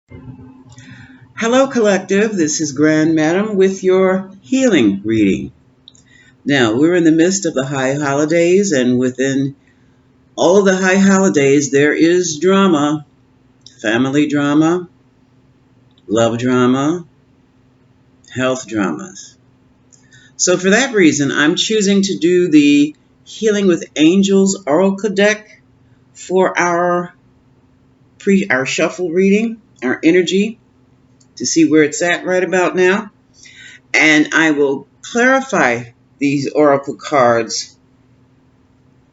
Hello, Collective. This is Grand Madam with your healing reading. Now, we're in the midst of the high holidays, and within all of the high holidays, there is drama, family drama, love drama, health dramas. So, for that reason, I'm choosing to do the Healing with Angels Oracle deck for our shuffle reading, our energy, to see where it's at right about now. And I will clarify these oracle cards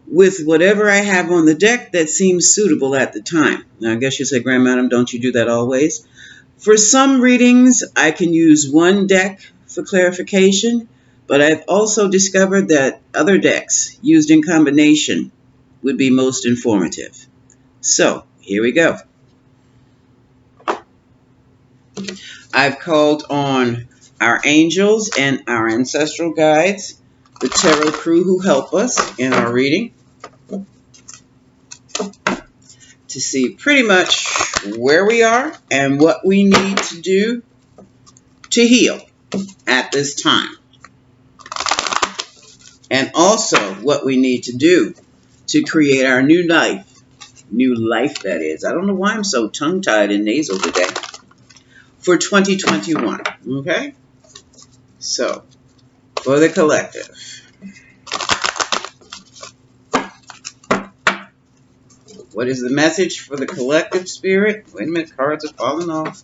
with whatever I have on the deck that seems suitable at the time. Now, I guess you say, Grand Madam, don't you do that always? For some readings, I can use one deck for clarification, but I've also discovered that other decks used in combination would be most informative. So, here we go. I've called on our angels and our ancestral guides, the tarot crew who help us in our reading, to see pretty much where we are and what we need to do to heal at this time. And also what we need to do to create our new life. New life, that is. I don't know why I'm so tongue-tied and nasal today. For 2021, okay? So, for the collective. What is the message for the collective spirit? Wait a minute, cards are falling off.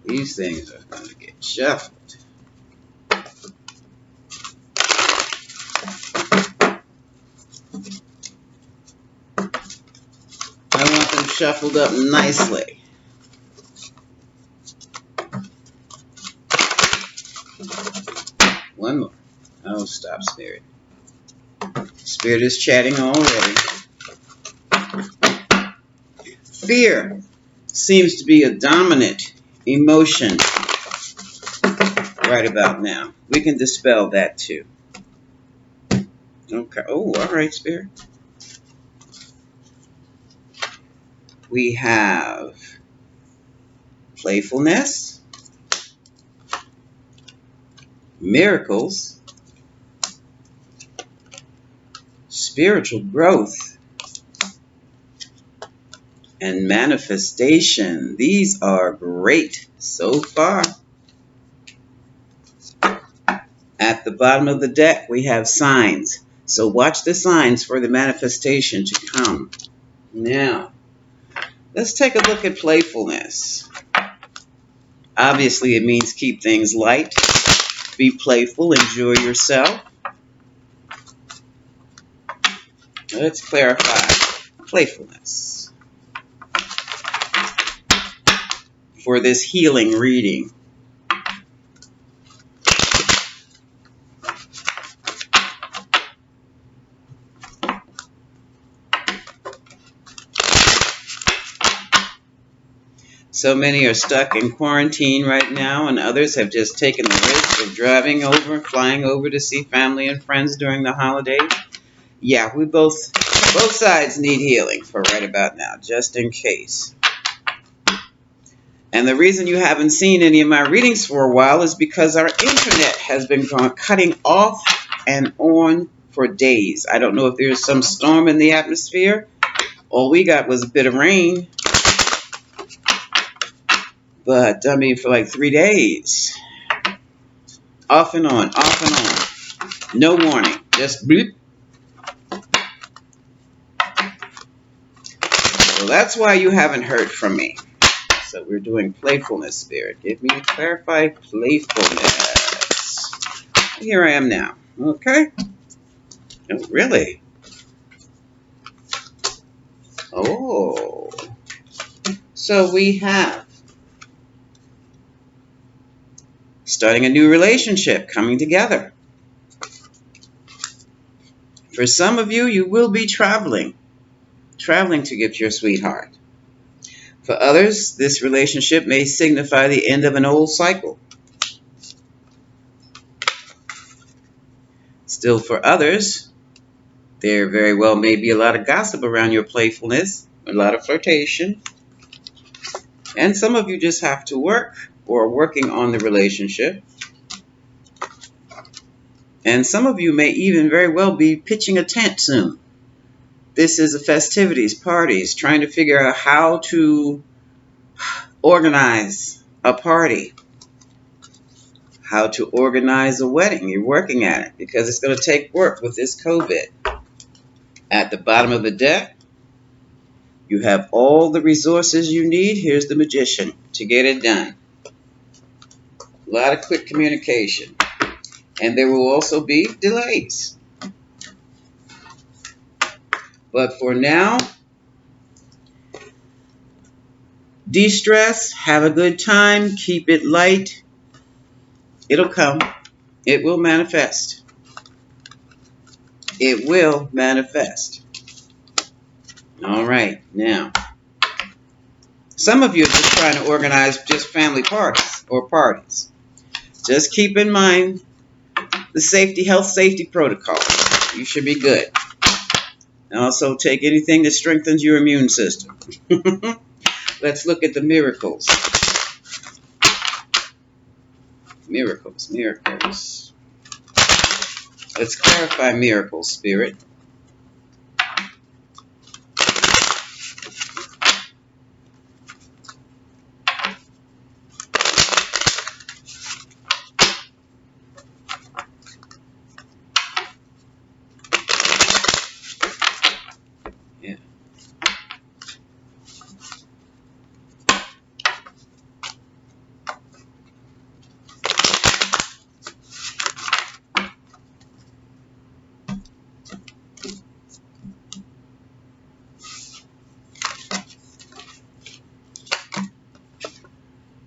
These things are going to get shuffled. I want them shuffled up nicely. One more. Oh, stop, Spirit. Spirit is chatting already. Fear seems to be a dominant emotion right about now. We can dispel that too. Okay. Oh, all right, Spirit. We have playfulness, miracles, spiritual growth, and manifestation. These are great so far. At the bottom of the deck, we have signs. So watch the signs for the manifestation to come. Now, let's take a look at playfulness. Obviously, it means keep things light, be playful, enjoy yourself. Let's clarify playfulness for this healing reading. So many are stuck in quarantine right now, and others have just taken the risk of driving over, flying over to see family and friends during the holidays. Yeah, we both sides need healing for right about now, just in case. And the reason you haven't seen any of my readings for a while is because our internet has been cutting off and on for days. I don't know if there's some storm in the atmosphere. All we got was a bit of rain. But, I mean, for like 3 days. Off and on, off and on. No warning. Just bloop. So that's why you haven't heard from me. So we're doing playfulness, Spirit. Give me a clarified playfulness. Here I am now. Okay? Oh, really? Oh. So we have starting a new relationship, coming together. For some of you, you will be traveling to get your sweetheart. For others, this relationship may signify the end of an old cycle. Still, for others, there very well may be a lot of gossip around your playfulness, a lot of flirtation, and some of you just have to work or are working on the relationship. And some of you may even very well be pitching a tent soon. This is the festivities, parties, trying to figure out how to organize a party, how to organize a wedding. You're working at it because it's going to take work with this COVID. At the bottom of the deck, you have all the resources you need. Here's the magician to get it done. A lot of quick communication. And there will also be delays. But for now, de-stress, have a good time, keep it light. It'll come. It will manifest. It will manifest. All right, now, some of you are just trying to organize just family parties or parties. Just keep in mind the health safety protocol. You should be good. And also take anything that strengthens your immune system. Let's look at the miracles. Miracles. Let's clarify miracles, Spirit. Yeah.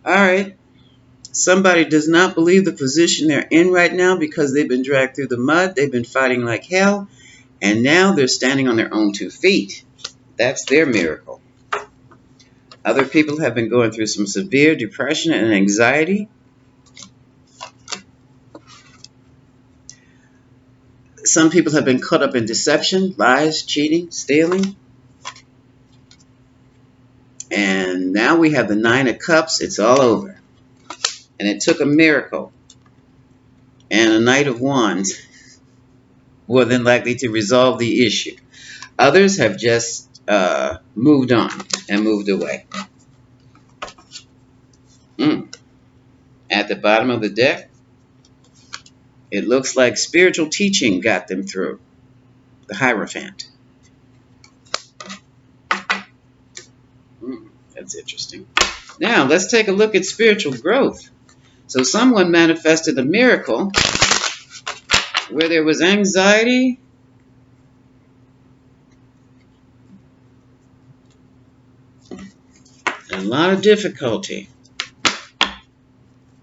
All right. Somebody does not believe the position they're in right now because they've been dragged through the mud. They've been fighting like hell. And now they're standing on their own 2 feet. That's their miracle. Other people have been going through some severe depression and anxiety. Some people have been caught up in deception, lies, cheating, stealing. And now we have the 9 of Cups. It's all over. And it took a miracle and a Knight of Wands more than likely to resolve the issue. Others have just moved on and moved away. At the bottom of the deck, it looks like spiritual teaching got them through. The Hierophant. That's interesting. Now, let's take a look at spiritual growth. So someone manifested a miracle where there was anxiety, and a lot of difficulty.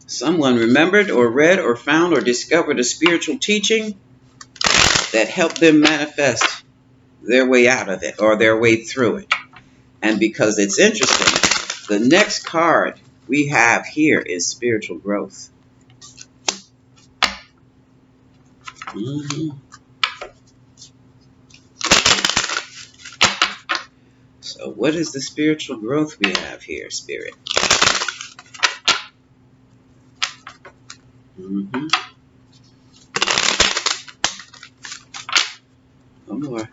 Someone remembered or read or found or discovered a spiritual teaching that helped them manifest their way out of it or their way through it. And because it's interesting, the next card we have here is spiritual growth. So what is the spiritual growth we have here, Spirit? No more.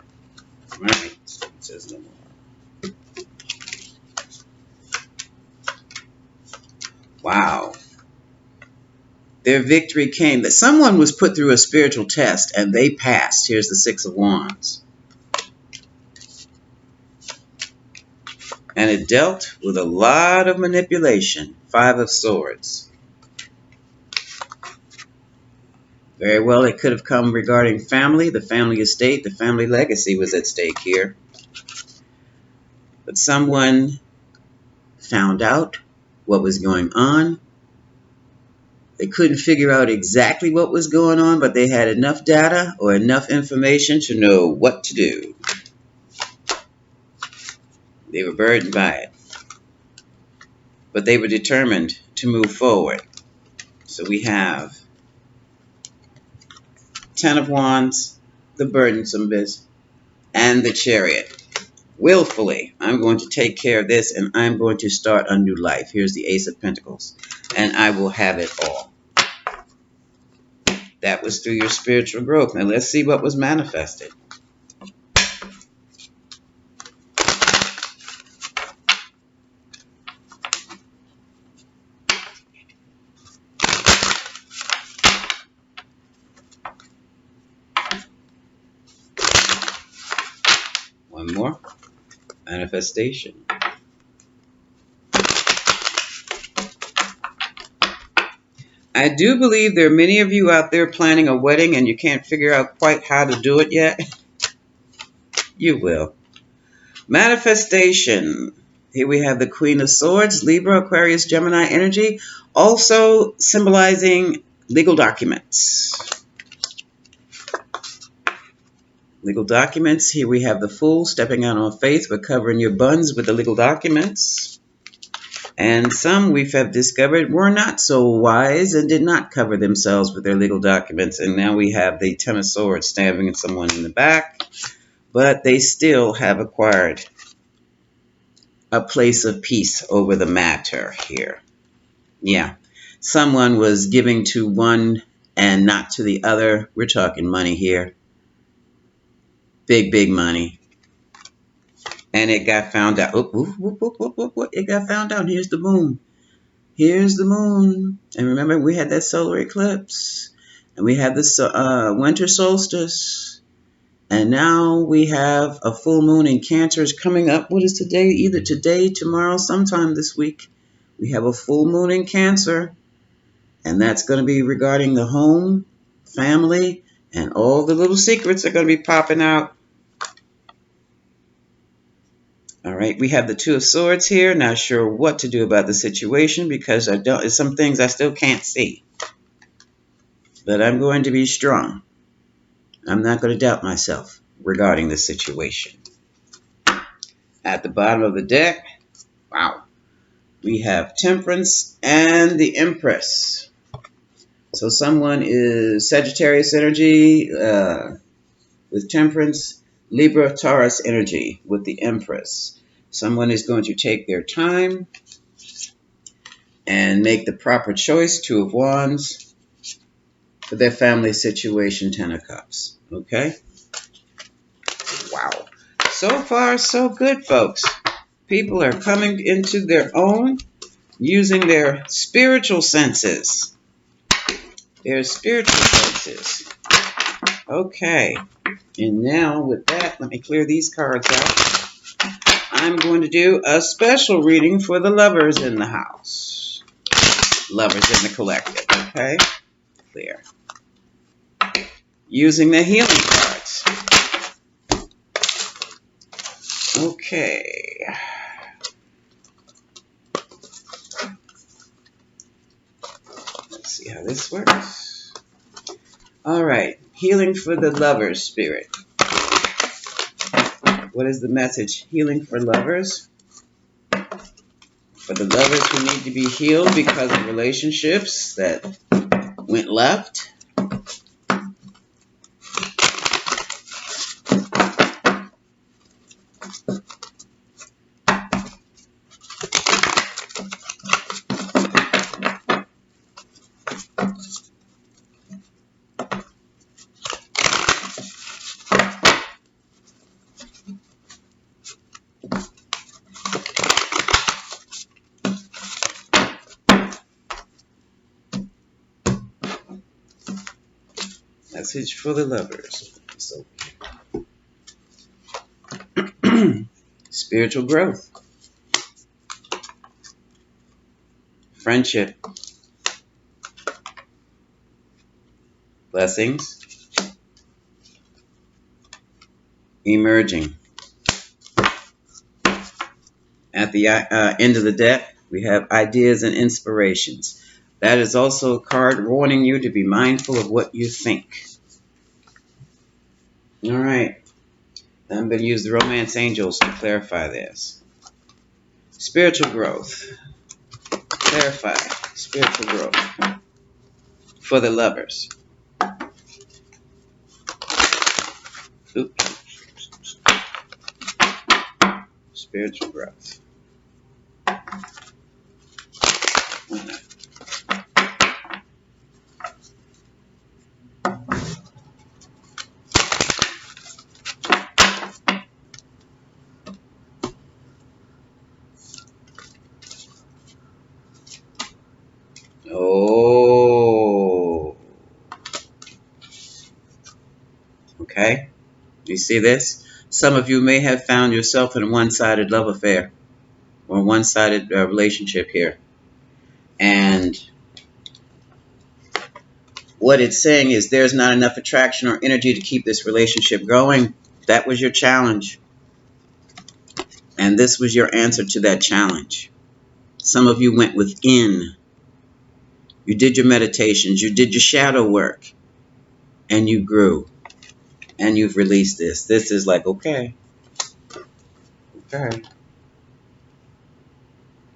Right. It says no more. Wow. Their victory came. That someone was put through a spiritual test and they passed. Here's the 6 of Wands. And it dealt with a lot of manipulation. 5 of Swords. Very well, it could have come regarding family, the family estate, the family legacy was at stake here. But someone found out what was going on. They couldn't figure out exactly what was going on, but they had enough data or enough information to know what to do. They were burdened by it. but they were determined to move forward. So we have 10 of Wands, the burdensome biz, and the Chariot. Willfully, I'm going to take care of this and I'm going to start a new life. Here's the Ace of Pentacles, and I will have it all. That was through your spiritual growth. Now let's see what was manifested. One more. Manifestation. I do believe there are many of you out there planning a wedding and you can't figure out quite how to do it yet. You will. Manifestation. Here we have the Queen of Swords, Libra, Aquarius, Gemini energy, also symbolizing legal documents. Legal documents. Here we have the Fool, stepping out on faith, but covering your buns with the legal documents. And some we have discovered were not so wise and did not cover themselves with their legal documents. And now we have the Ten of Swords stabbing someone in the back, but they still have acquired a place of peace over the matter here. Yeah, someone was giving to one and not to the other. We're talking money here. Big, big money. And it got found out. It got found out. Here's the moon. Here's the moon. And remember, we had that solar eclipse. And we had this winter solstice. And now we have a full moon in Cancer is coming up. What is today? Either today, tomorrow, sometime this week. We have a full moon in Cancer. And that's going to be regarding the home, family, and all the little secrets are going to be popping out. All right, we have the Two of Swords here. Not sure what to do about the situation because some things I still can't see. But I'm going to be strong. I'm not going to doubt myself regarding the situation. At the bottom of the deck, wow, we have Temperance and the Empress. So someone is Sagittarius energy with Temperance, Libra, Taurus energy with the Empress. Someone is going to take their time and make the proper choice. Two of Wands for their family situation, Ten of Cups. Okay? Wow. So far, so good, folks. People are coming into their own using their spiritual senses. Their spiritual senses. Okay. And now with that, let me clear these cards out. I'm going to do a special reading for the lovers in the house. Lovers in the collective, okay? Clear. Using the healing cards. Okay. Let's see how this works. All right. Healing for the lovers spirit. What is the message? Healing for lovers. For the lovers who need to be healed because of relationships that went left. Message for the lovers. So, spiritual growth. Friendship. Blessings. Emerging. At the end of the deck, we have ideas and inspirations. That is also a card warning you to be mindful of what you think. All right. I'm going to use the Romance Angels to clarify this. Spiritual growth. Clarify spiritual growth for the lovers. Oops. Spiritual growth. Oh. Okay. You see this? Some of you may have found yourself in a one-sided love affair or one-sided relationship here. And what it's saying is there's not enough attraction or energy to keep this relationship going. That was your challenge. And this was your answer to that challenge. Some of you went within. You did your meditations. You did your shadow work. And you grew. And you've released this. This is like, okay. Okay.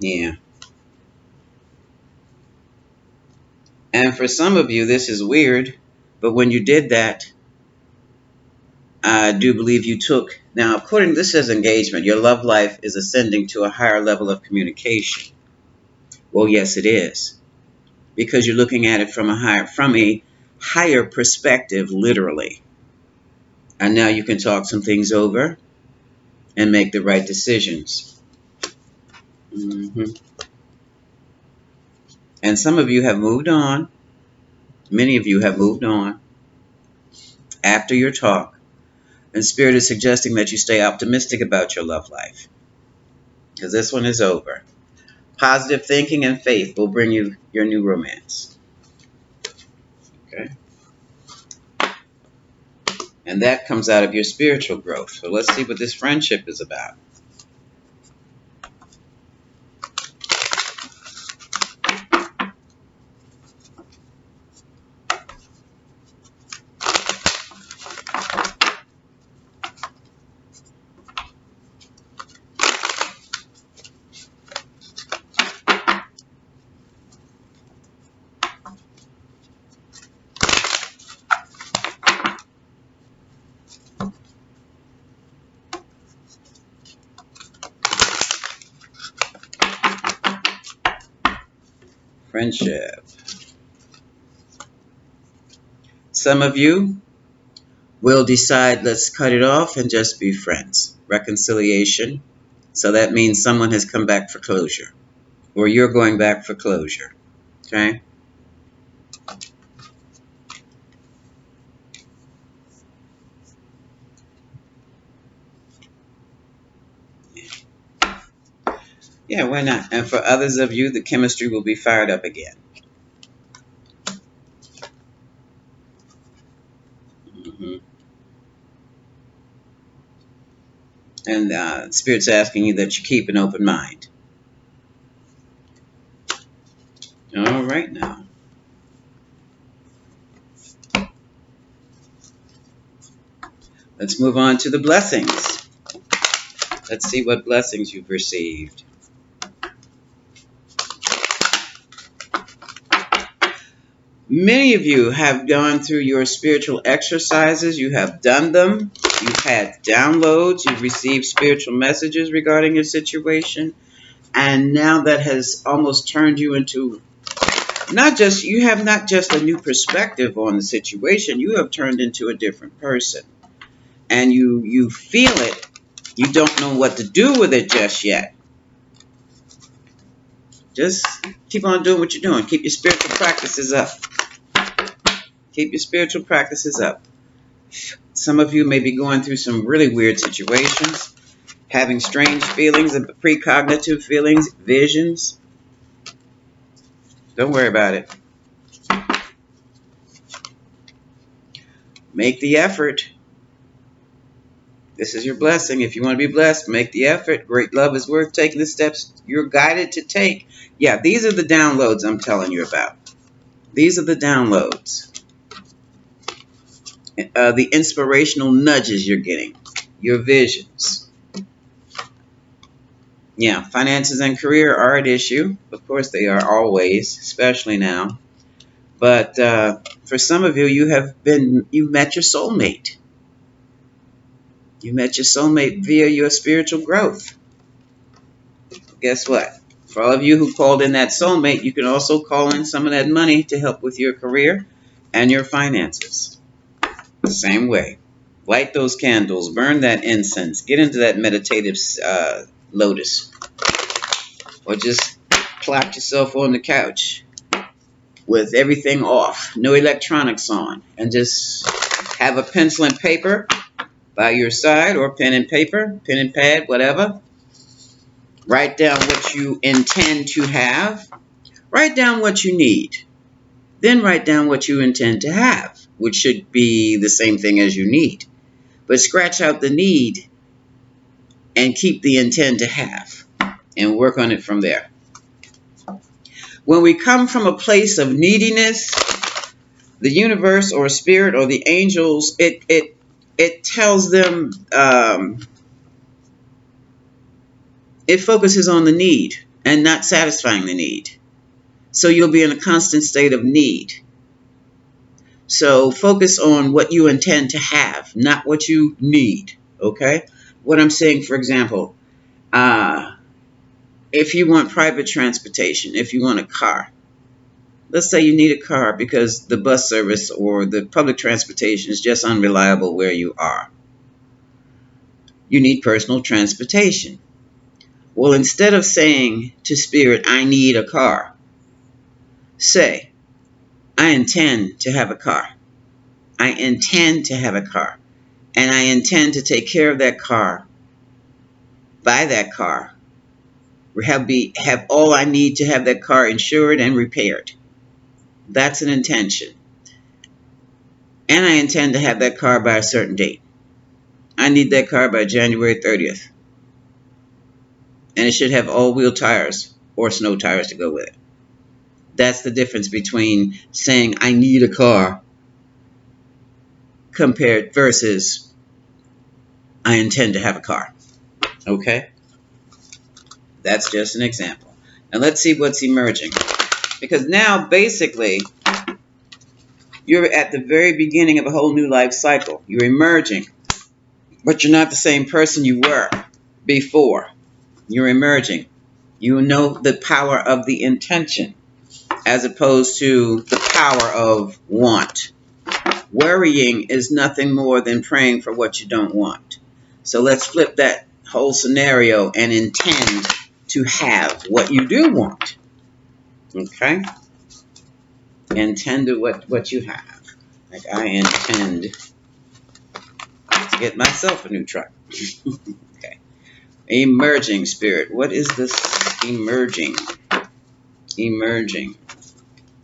Yeah. And for some of you, this is weird. But when you did that, I do believe you took. Now, according to this says engagement, your love life is ascending to a higher level of communication. Well, yes, it is. Because you're looking at it from a higher perspective, literally. And now you can talk some things over and make the right decisions. And some of you have moved on. Many of you have moved on after your talk. And Spirit is suggesting that you stay optimistic about your love life. Because this one is over. Positive thinking and faith will bring you your new romance. Okay? And that comes out of your spiritual growth. So let's see what this friendship is about. Friendship. Some of you will decide, let's cut it off and just be friends. Reconciliation. So that means someone has come back for closure. Or you're going back for closure. Okay? Yeah, why not? And for others of you, the chemistry will be fired up again. And Spirit's asking you that you keep an open mind. All right now. Let's move on to the blessings. Let's see what blessings you've received. Many of you have gone through your spiritual exercises. You have done them. You've had downloads. You've received spiritual messages regarding your situation. And now that has almost turned you into you have not just a new perspective on the situation. You have turned into a different person. And you feel it. You don't know what to do with it just yet. Just keep on doing what you're doing. Keep your spiritual practices up. Keep your spiritual practices up. Some of you may be going through some really weird situations, having strange feelings and precognitive feelings, visions. Don't worry about it. Make the effort. This is your blessing. If you want to be blessed, make the effort. Great love is worth taking the steps you're guided to take. Yeah, these are the downloads I'm telling you about. These are the downloads. The inspirational nudges you're getting. Your visions. Yeah, finances and career are at issue. Of course, they are always, especially now. But for some of you, you met your soulmate. You met your soulmate via your spiritual growth. Guess what? For all of you who called in that soulmate, you can also call in some of that money to help with your career and your finances. The same way. Light those candles, burn that incense, get into that meditative lotus, or just plop yourself on the couch with everything off, no electronics on, and just have a pencil and paper by your side, or pen and paper, pen and pad, whatever. Write down what you intend to have. Write down what you need. Then write down what you intend to have, which should be the same thing as you need. But scratch out the need and keep the intend to have and work on it from there. When we come from a place of neediness, the universe or spirit or the angels, it tells them, it focuses on the need and not satisfying the need. So you'll be in a constant state of need. So focus on what you intend to have, not what you need. Okay? What I'm saying, for example, if you want private transportation, if you want a car, let's say you need a car because the bus service or the public transportation is just unreliable where you are. You need personal transportation. Well, instead of saying to Spirit, I need a car, say, I intend to have a car. I intend to have a car. And I intend to take care of that car, buy that car, have all I need to have that car insured and repaired. That's an intention. And I intend to have that car by a certain date. I need that car by January 30th. And it should have all-wheel tires or snow tires to go with it. That's the difference between saying I need a car compared versus I intend to have a car. Okay? That's just an example. And let's see what's emerging. Because now, basically, you're at the very beginning of a whole new life cycle. You're emerging. But you're not the same person you were before. You're emerging. You know the power of the intention as opposed to the power of want. Worrying is nothing more than praying for what you don't want. So let's flip that whole scenario and intend to have what you do want. Okay? Intend to what you have. Like I intend to get myself a new truck. Okay. Emerging spirit. What is this emerging? Emerging.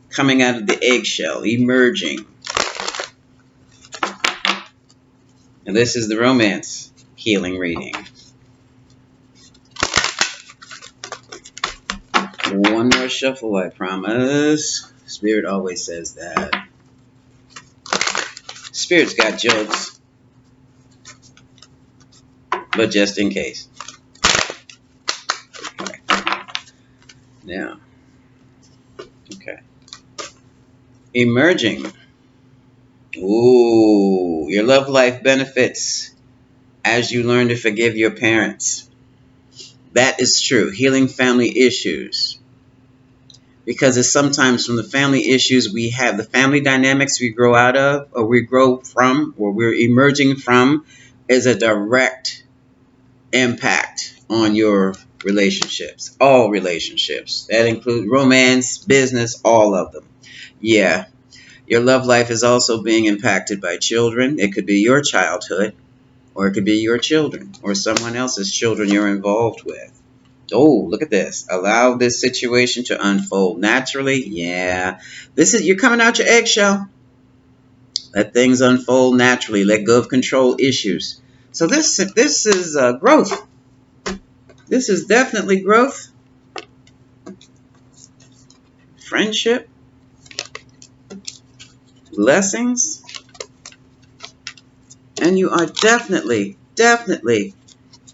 Coming out of the eggshell. Emerging. And this is the romance healing reading. One more shuffle, I promise. Spirit always says that. Spirit's got jokes. But just in case. Okay. Now. Okay. Emerging. Ooh, your love life benefits as you learn to forgive your parents. That is true. Healing family issues. Because it's sometimes from the family issues we have, the family dynamics we grow out of, or we grow from, or we're emerging from, is a direct impact on your relationships. All relationships. That includes romance, business, all of them. Yeah. Your love life is also being impacted by children. It could be your childhood, or it could be your children, or someone else's children you're involved with. Oh, look at this. Allow this situation to unfold naturally. Yeah. You're coming out your eggshell. Let things unfold naturally. Let go of control issues. So this is growth. This is definitely growth. Friendship. Blessings. And you are definitely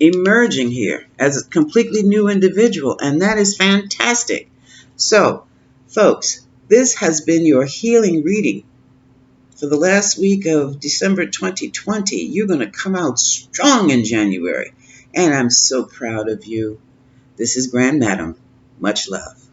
emerging here as a completely new individual, and that is fantastic. So, folks, this has been your healing reading for the last week of December 2020. You're going to come out strong in January, and I'm so proud of you. This is Grand Madam. Much love.